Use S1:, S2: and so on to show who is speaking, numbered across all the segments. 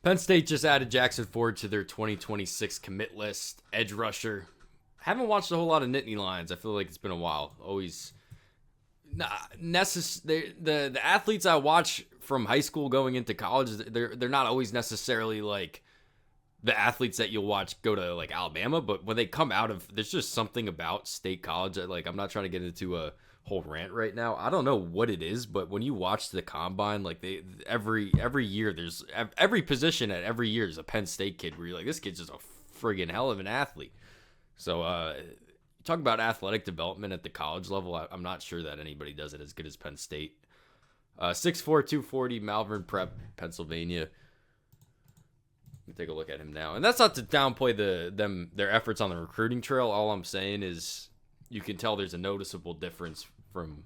S1: Penn State just added Jackson Ford to their 2026 commit list. Edge rusher. Haven't watched a whole lot of Nittany Lions. I feel like it's been a while. Always the athletes I watch from high school going into college, they're not always necessarily like the athletes that you'll watch go to like Alabama, but when they come out of, there's just something about state college that, like, I'm not trying to get into a whole rant right now. I don't know what it is, but when you watch the combine, like every year there's every position at every year is a Penn State kid where you're like, this kid's just a friggin' hell of an athlete. So talk about athletic development at the college level. I'm not sure that anybody does it as good as Penn State. 6'4", 240, Malvern Prep, Pennsylvania. Let me take a look at him now. And that's not to downplay their efforts on the recruiting trail. All I'm saying is you can tell there's a noticeable difference from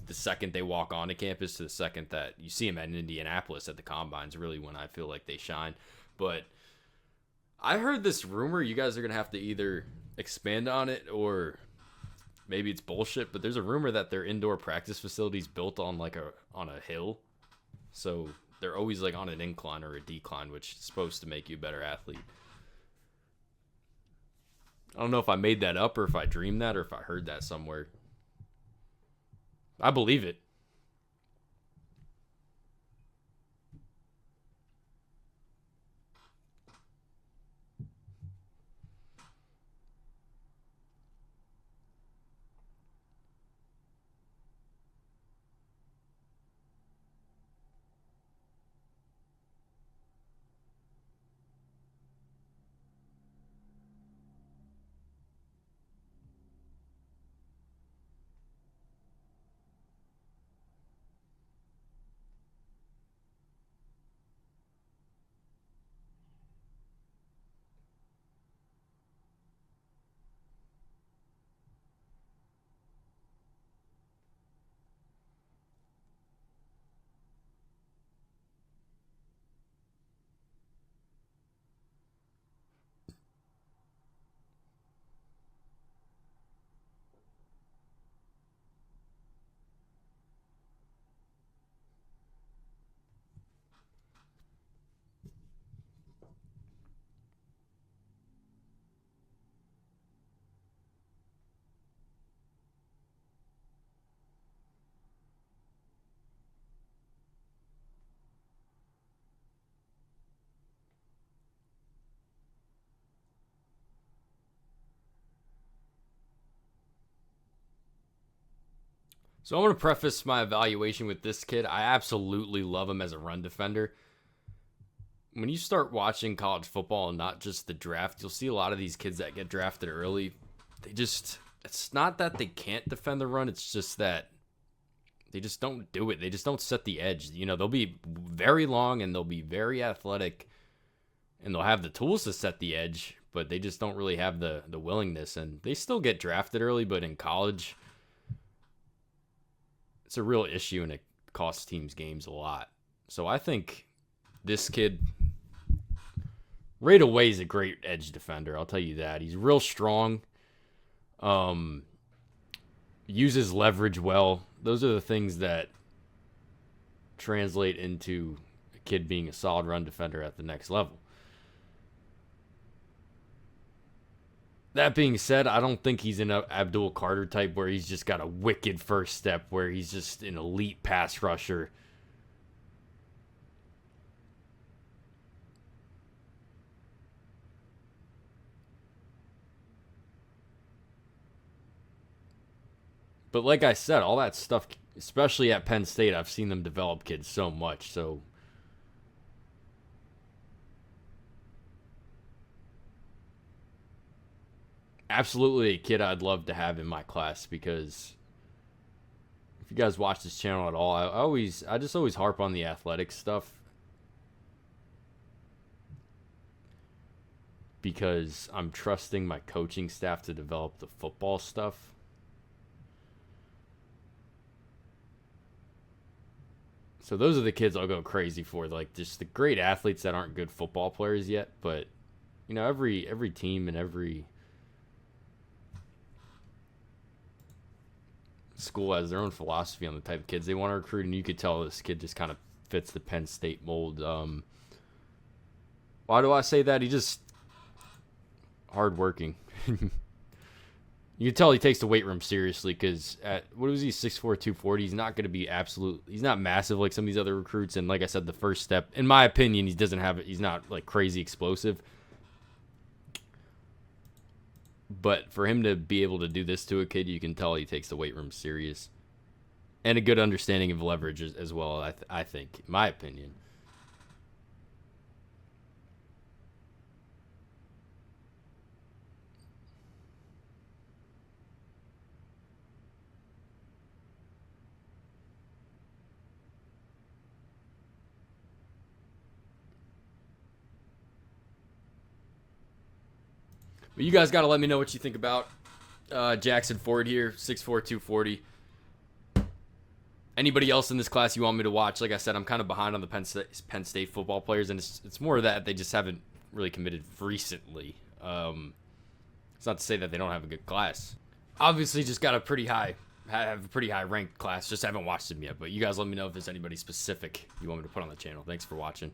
S1: the second they walk onto campus to the second that you see them at Indianapolis at the combines, really when I feel like they shine. But I heard this rumor. You guys are going to have to either expand on it or maybe it's bullshit, but there's a rumor that their indoor practice facility's built on on a hill. So they're always like on an incline or a decline, which is supposed to make you a better athlete. I don't know if I made that up or if I dreamed that or if I heard that somewhere. I believe it. So I'm going to preface my evaluation with this kid. I absolutely love him as a run defender. When you start watching college football and not just the draft, you'll see a lot of these kids that get drafted early. It's not that they can't defend the run. It's just that they just don't do it. They just don't set the edge. You know, they'll be very long and they'll be very athletic and they'll have the tools to set the edge, but they just don't really have the willingness. And they still get drafted early, but in college, it's a real issue and it costs teams games a lot. So I think this kid right away is a great edge defender. I'll tell you that. He's real strong. Uses leverage well. Those are the things that translate into a kid being a solid run defender at the next level. That being said, I don't think he's an Abdul Carter type where he's just got a wicked first step, where he's just an elite pass rusher. But like I said, all that stuff, especially at Penn State, I've seen them develop kids so much. So absolutely a kid I'd love to have in my class, because if you guys watch this channel at all, I just always harp on the athletic stuff, because I'm trusting my coaching staff to develop the football stuff. So those are the kids I'll go crazy for, like just the great athletes that aren't good football players yet, but you know, every team and every school has their own philosophy on the type of kids they want to recruit, and you could tell this kid just kind of fits the Penn State mold. Why do I say that? He just hardworking. You can tell he takes the weight room seriously because at, what was he, 6'4", 240, he's not going to be he's not massive like some of these other recruits. And like I said, the first step, in my opinion, he's not like crazy explosive. But for him to be able to do this to a kid, you can tell he takes the weight room serious. And a good understanding of leverage as well, I think, in my opinion. But you guys got to let me know what you think about Jackson Ford here, 6'4", 240. Anybody else in this class you want me to watch? Like I said, I'm kind of behind on the Penn State football players, and it's more that they just haven't really committed recently. It's not to say that they don't have a good class. Obviously, just got have a pretty high ranked class. Just haven't watched them yet. But you guys let me know if there's anybody specific you want me to put on the channel. Thanks for watching.